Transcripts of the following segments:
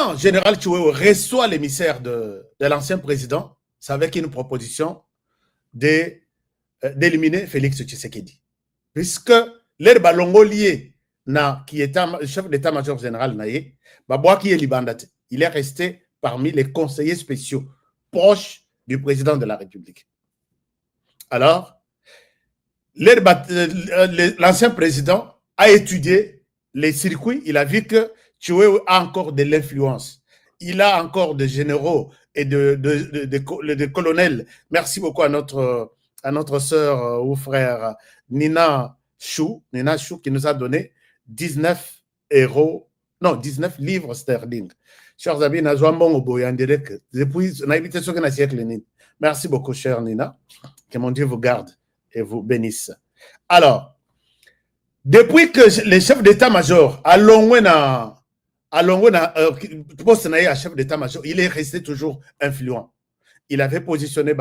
quand Général Chiwewe reçoit l'émissaire de l'ancien président, c'est avec une proposition d'éliminer Félix Tshisekedi. Puisque l'air balongolier qui était chef d'état-major général Naye, qui est libandate, il est resté parmi les conseillers spéciaux proches du président de la République. Alors, l'ancien président a étudié les circuits, il a vu que Chiwewe a encore de l'influence. Il a encore des généraux et de colonels. Merci beaucoup à notre sœur ou frère Nina Chou qui nous a donné 19 livres sterling. Chers amis, merci beaucoup, chère Nina. Que mon Dieu vous garde et vous bénisse. Alors, depuis que le chef d'état-major a poste à chef d'état-major, il est resté toujours influent. Il avait positionné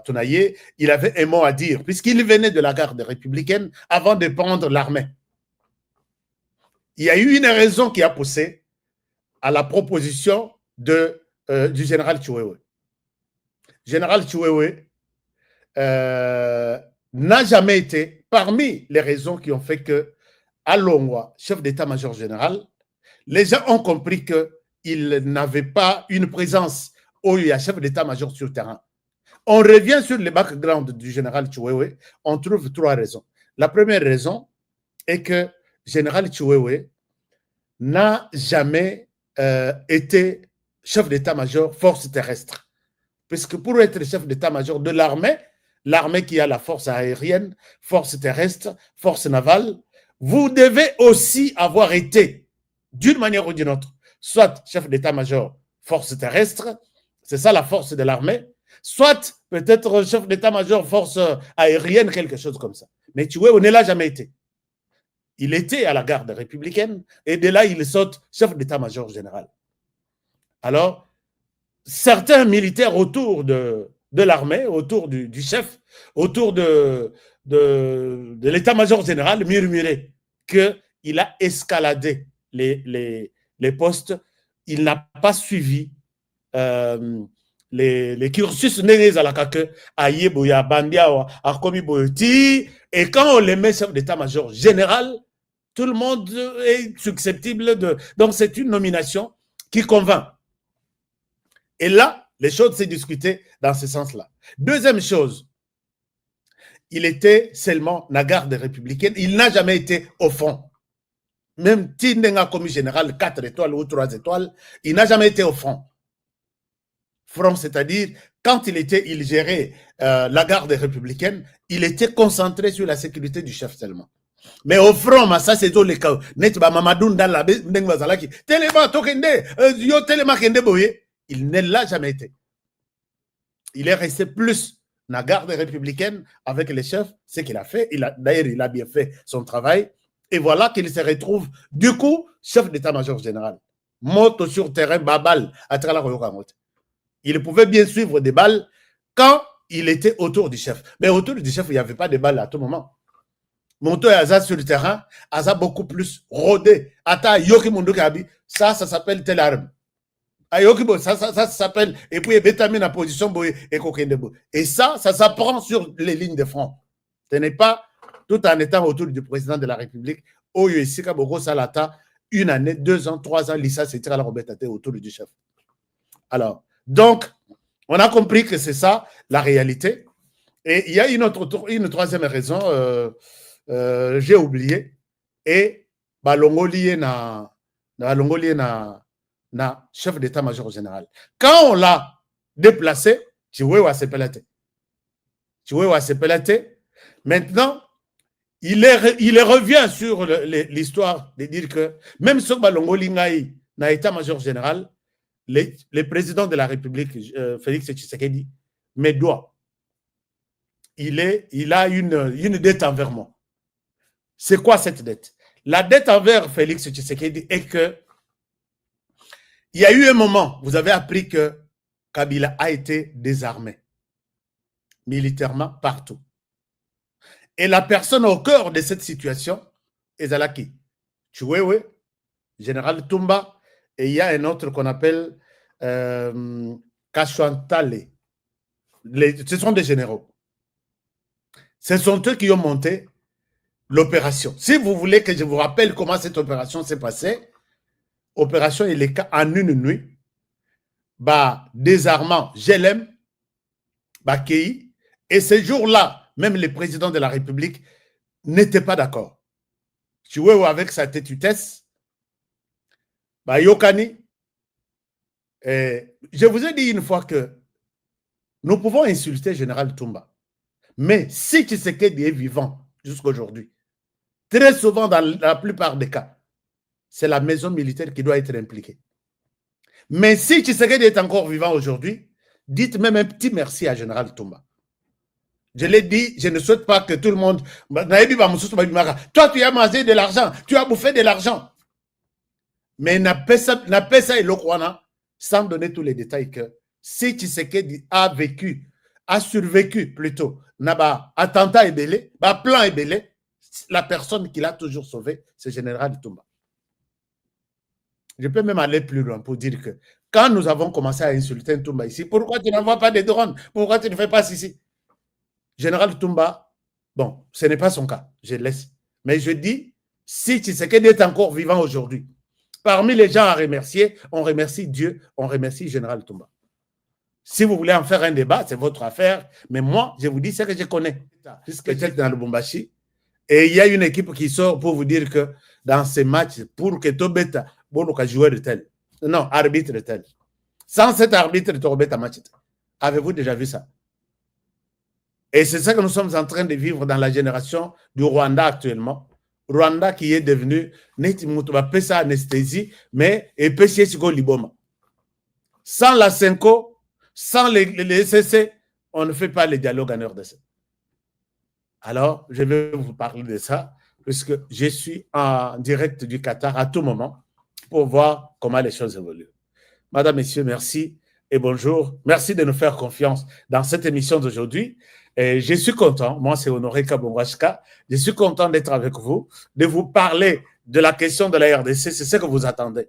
Tonaye, il avait un mot à dire, puisqu'il venait de la garde républicaine avant de prendre l'armée. Il y a eu une raison qui a poussé à la proposition du général Chiwewe. Général Chiwewe n'a jamais été parmi les raisons qui ont fait que Alongwa, chef d'état-major général, les gens ont compris qu'il n'avait pas une présence où il y a chef d'état-major sur le terrain. On revient sur le background du général Chiwewe, on trouve 3 raisons. La première raison est que général Chiwewe n'a jamais été chef d'état-major force terrestre. Puisque pour être chef d'état-major de l'armée qui a la force aérienne, force terrestre, force navale, vous devez aussi avoir été, d'une manière ou d'une autre, soit chef d'état-major force terrestre, c'est ça la force de l'armée, soit peut-être chef d'état-major force aérienne, quelque chose comme ça. Mais Chiwewe ne l'a jamais été. Il était à la garde républicaine et de là, il saute chef d'état-major général. Alors, certains militaires autour de l'armée, autour du chef, autour de l'état-major général, murmuraient qu'il a escaladé les postes, il n'a pas suivi les cursus nés à la kake, à Yeboya, Bandia, à Komi Boyoti, et quand on les met chef d'état-major général, tout le monde est susceptible de. Donc, c'est une nomination qui convainc. Et là, les choses s'est discutées dans ce sens-là. Deuxième chose, il était seulement la garde républicaine, il n'a jamais été au front. Même Tindenga commis général 4 étoiles ou 3 étoiles, il n'a jamais été au front. Front, c'est-à-dire, quand il gérait la garde républicaine, il était concentré sur la sécurité du chef seulement. Mais au front, ça c'est tout le cas. Il ne l'a jamais été. Il est resté plus dans la garde républicaine avec les chefs, ce qu'il a fait. D'ailleurs, il a bien fait son travail. Et voilà qu'il se retrouve, du coup, chef d'état-major général. Moto sur terrain, babal, à Trala-Royokamot. Il pouvait bien suivre des balles quand il était autour du chef. Mais autour du chef, il n'y avait pas de balles à tout moment. Monto et Aza sur le terrain, Aza beaucoup plus rodé. Ata Yoki Mundukabi, ça s'appelle telle arme. Ça s'appelle, et puis Bétamine en position, et ça s'apprend sur les lignes de front. Ce n'est pas tout en étant autour du président de la République, une année, 2 ans, 3 ans, Lisa s'est tiré à la Robertate autour du chef. Alors, donc, on a compris que c'est ça la réalité. Et il y a une troisième raison, j'ai oublié, et Longolié na chef d'état-major général. Quand on l'a déplacé, Chiwewe s'est pelleté. Maintenant, il revient sur l'histoire de dire que même sur Balongoli na état-major général, le président de la République, Félix Tshisekedi, me doit. Il a une dette envers moi. C'est quoi cette dette? La dette envers Félix Tshisekedi est que il y a eu un moment, vous avez appris que Kabila a été désarmé militairement partout. Et la personne au cœur de cette situation est Zalaki. Chiwewe, général Tumba et il y a un autre qu'on appelle Kachwantale. Ce sont des généraux. Ce sont eux qui ont monté l'opération. Si vous voulez que je vous rappelle comment cette opération s'est passée, opération Eleka en une nuit, bah, désarmement, GLM, bah, Kei, et ce jour-là, même le président de la République n'était pas d'accord. Tu vois, avec sa têtutesse, bah, Yokani, je vous ai dit une fois que nous pouvons insulter le général Toumba, mais si Tshisekedi est vivant jusqu'à aujourd'hui, très souvent dans la plupart des cas, c'est la maison militaire qui doit être impliquée. Mais si Tshisekedi est encore vivant aujourd'hui, dites même un petit merci à général Toumba. Je l'ai dit, je ne souhaite pas que tout le monde... Toi, tu as mangé de l'argent, tu as bouffé de l'argent. Mais n'a pas ça et l'Okwana, sans donner tous les détails que si Tshisekedi a vécu, a survécu plutôt, n'a pas attentat et belé, plan et belé, la personne qui l'a toujours sauvé, c'est général Toumba. Je peux même aller plus loin pour dire que quand nous avons commencé à insulter Toumba ici, pourquoi tu n'envoies pas des drones? Pourquoi tu ne fais pas ceci? Général Toumba, bon, ce n'est pas son cas, je laisse. Mais je dis, si Tshisekedi est encore vivant aujourd'hui, parmi les gens à remercier, on remercie Dieu, on remercie Général Toumba. Si vous voulez en faire un débat, c'est votre affaire, mais moi, je vous dis ce que je connais. Peut-être dans le Lubumbashi, et il y a une équipe qui sort pour vous dire que dans ces matchs, pour que Tobeta, Bonoka joueur de tel, non, arbitre de tel. Sans cet arbitre, Tobeta match. Avez-vous déjà vu ça? Et c'est ça que nous sommes en train de vivre dans la génération du Rwanda actuellement. Rwanda qui est devenu sa anesthésie, mais liboma. Sans la Senko, sans les SCC, on ne fait pas le dialogue en RDC. Alors, je vais vous parler de ça, puisque je suis en direct du Qatar à tout moment pour voir comment les choses évoluent. Madame, Messieurs, merci et bonjour. Merci de nous faire confiance dans cette émission d'aujourd'hui. Et je suis content, moi c'est Honoré Kabongwashka, je suis content d'être avec vous, de vous parler de la question de la RDC, c'est ce que vous attendez.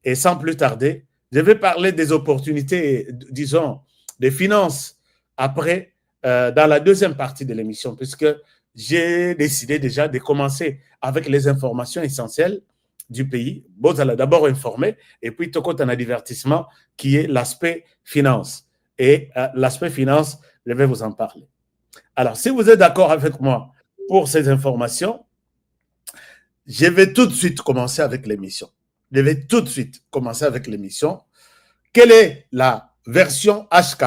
Et sans plus tarder, je vais parler des opportunités, disons, des finances après, dans la deuxième partie de l'émission, puisque j'ai décidé déjà de commencer avec les informations essentielles du pays. Bon, d'abord informer, et puis tout compte un divertissement qui est l'aspect finance. Et l'aspect finance, je vais vous en parler. Alors, si vous êtes d'accord avec moi pour ces informations, je vais tout de suite commencer avec l'émission. Je vais tout de suite commencer avec l'émission. Quelle est la version HK?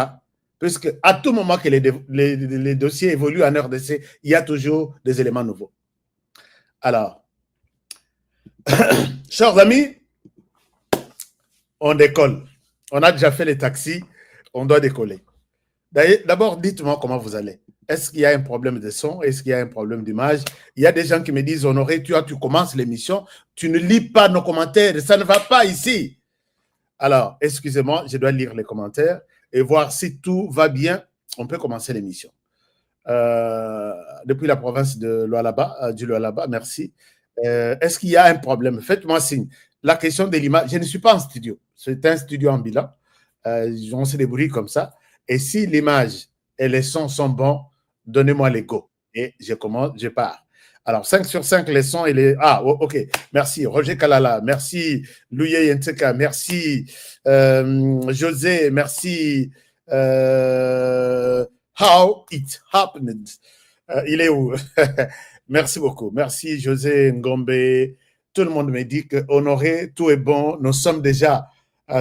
Puisque à tout moment que les dossiers évoluent en RDC, il y a toujours des éléments nouveaux. Alors, chers amis, on décolle. On a déjà fait les taxis, on doit décoller. D'abord, dites-moi comment vous allez. Est-ce qu'il y a un problème de son? Est-ce qu'il y a un problème d'image? Il y a des gens qui me disent, Honoré, tu commences l'émission, tu ne lis pas nos commentaires, ça ne va pas ici. Alors, excusez-moi, je dois lire les commentaires et voir si tout va bien. On peut commencer l'émission. Depuis la province de Lualaba, du Lualaba, merci. Est-ce qu'il y a un problème? Faites-moi signe. La question de l'image, je ne suis pas en studio. C'est un studio ambulant. On se débrouille comme ça. Et si l'image et les sons sont bons, donnez-moi les go. Et je commence, je pars. Alors, 5 sur 5, les sons et les... Ah, ok. Merci. Roger Kalala. Merci. Louye Yenteka. Merci. José. Merci. How it happened. Il est où? Merci beaucoup. Merci, José Ngombe. Tout le monde me dit que Honoré, tout est bon. Nous sommes déjà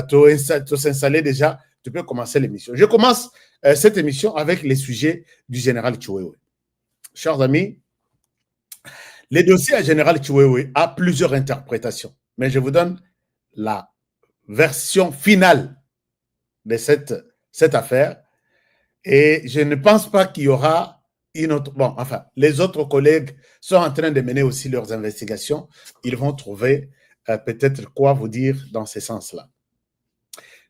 tous installés déjà. Tu peux commencer l'émission. Je commence cette émission avec les sujets du général Chiwewe. Chers amis, le dossier à général Chiwewe a plusieurs interprétations, mais je vous donne la version finale de cette affaire et je ne pense pas qu'il y aura une autre... Bon, enfin, les autres collègues sont en train de mener aussi leurs investigations. Ils vont trouver peut-être quoi vous dire dans ce sens-là.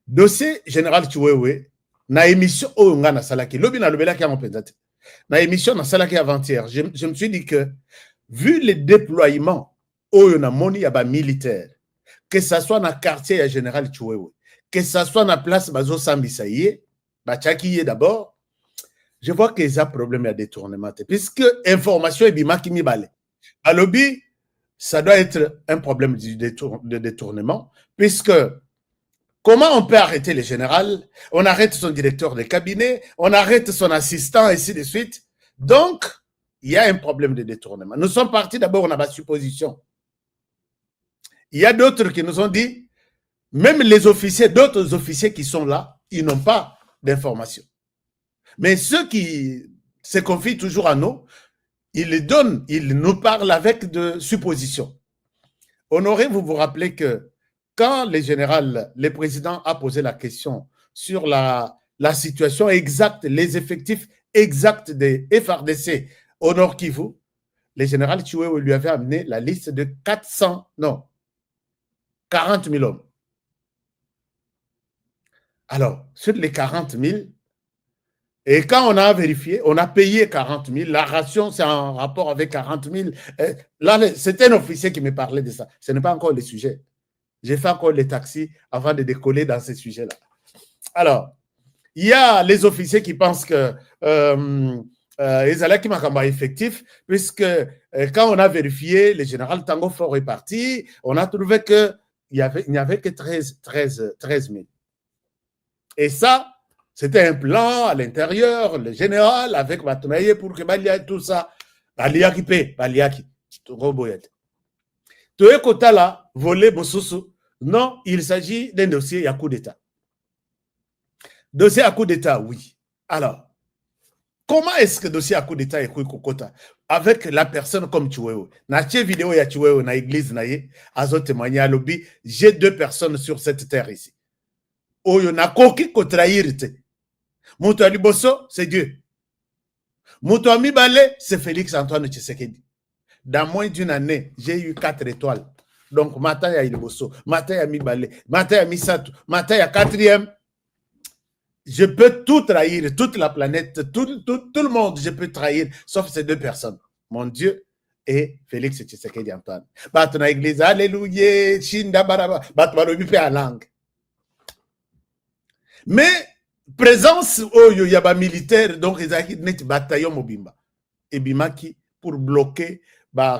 Dossier général Chiwewe, na émission Oyonga na Salaki, lobi na lobela ki a mopenzate. Na émission na Salaki avant-hier, je me suis dit que vu le déploiement Oyona Moni yaba militaire, que ce soit dans le quartier à Général Tchouewe, que ce soit dans la place Bazo Sambisaye, Bachaki d'abord, je vois qu'il y a un problème de détournement. Puisque l'information est bimaki mibale. À lobby, ça doit être un problème de détournement, puisque comment on peut arrêter le général? On arrête son directeur de cabinet, on arrête son assistant, ainsi de suite. Donc, il y a un problème de détournement. Nous sommes partis d'abord, on a ma supposition. Il y a d'autres qui nous ont dit, même les officiers, d'autres officiers qui sont là, ils n'ont pas d'informations. Mais ceux qui se confient toujours à nous, ils nous parlent avec de suppositions. Honoré, vous vous rappelez que quand le président a posé la question sur la situation exacte, les effectifs exacts des FRDC au Nord Kivu, le général Tchouewe lui avait amené la liste de 40 000 hommes. Alors, sur les 40 000, et quand on a vérifié, on a payé 40 000, la ration, c'est en rapport avec 40 000. Là, c'est un officier qui me parlait de ça. Ce n'est pas encore le sujet. J'ai fait encore les taxis avant de décoller dans ces sujets-là. Alors, il y a les officiers qui pensent que Ezala qui m'a effectif, puisque quand on a vérifié, le général Tango Fort est parti, on a trouvé qu'il n'y avait que 13 000. Et ça, c'était un plan à l'intérieur, le général avec Batonaye pour que Balia tout ça, Baliaki paie, Baliaki, Roboyet. Toye Kotala, volé Bosusu. Non, il s'agit d'un dossier à coup d'État. Dossier à coup d'État, oui. Alors, comment est-ce que dossier à coup d'État est Kokota avec la personne comme Tchouewe? Dans cette vidéo, il y a Tchouewe dans l'église, Azo témoigné à lobby, j'ai 2 personnes sur cette terre ici. Oyo na koki ko trahirite. Mouto Aliboso, c'est Dieu. Mouto Amibale, c'est Félix Antoine Tshisekedi. Dans moins d'une année, j'ai eu 4 étoiles. Donc, matin, il y a Iliboso, matin, il y a Mibale, matin, il y a Misato, matin, il y a 4e. Je peux tout trahir, toute la planète, tout le monde, je peux trahir, sauf ces 2 personnes. Mon Dieu et Félix Tshisekedi Antoine. Bato na église, alléluia, Shinda Baraba, bato balobi pe à langue. Mais, présence, il y a des militaires, donc ils ont net bataillon Mobimba. Et Bimaki, pour bloquer,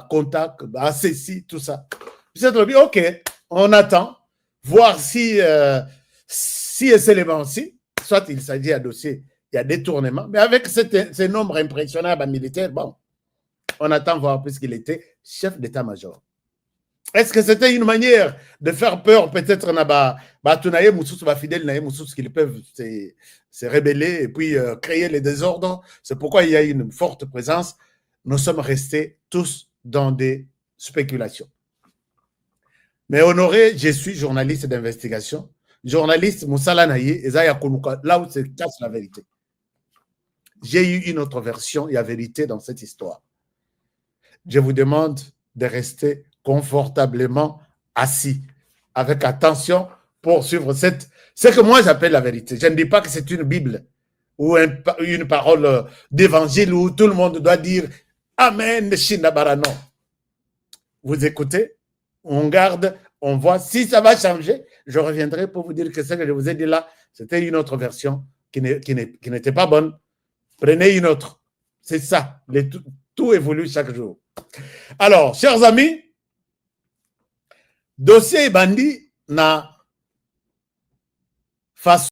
contact, ceci, tout ça. Ok, on attend, voir si ces éléments-ci, soit il s'agit d'un dossier, il y a détournement, mais avec ces nombres impressionnants militaires, bon, on attend voir puisqu'il était chef d'état-major. Est-ce que c'était une manière de faire peur peut-être Batunaye Moussous, fidèle Naye Moussous, qu'ils peuvent se rebeller et puis créer les désordres? C'est pourquoi il y a une forte présence. Nous sommes restés tous dans des spéculations. Mais Honoré, je suis journaliste d'investigation. Journaliste Moussala Naye, là où se casse la vérité. J'ai eu une autre version, il y a vérité dans cette histoire. Je vous demande de rester confortablement assis, avec attention pour suivre ce que moi j'appelle la vérité. Je ne dis pas que c'est une Bible ou une parole d'évangile où tout le monde doit dire Amen, Shindabara. Non. Vous écoutez, on garde, on voit. Si ça va changer, je reviendrai pour vous dire que ce que je vous ai dit là, c'était une autre version qui n'était pas bonne. Prenez une autre. C'est ça. Tout évolue chaque jour. Alors, chers amis, dossier Bandi na façon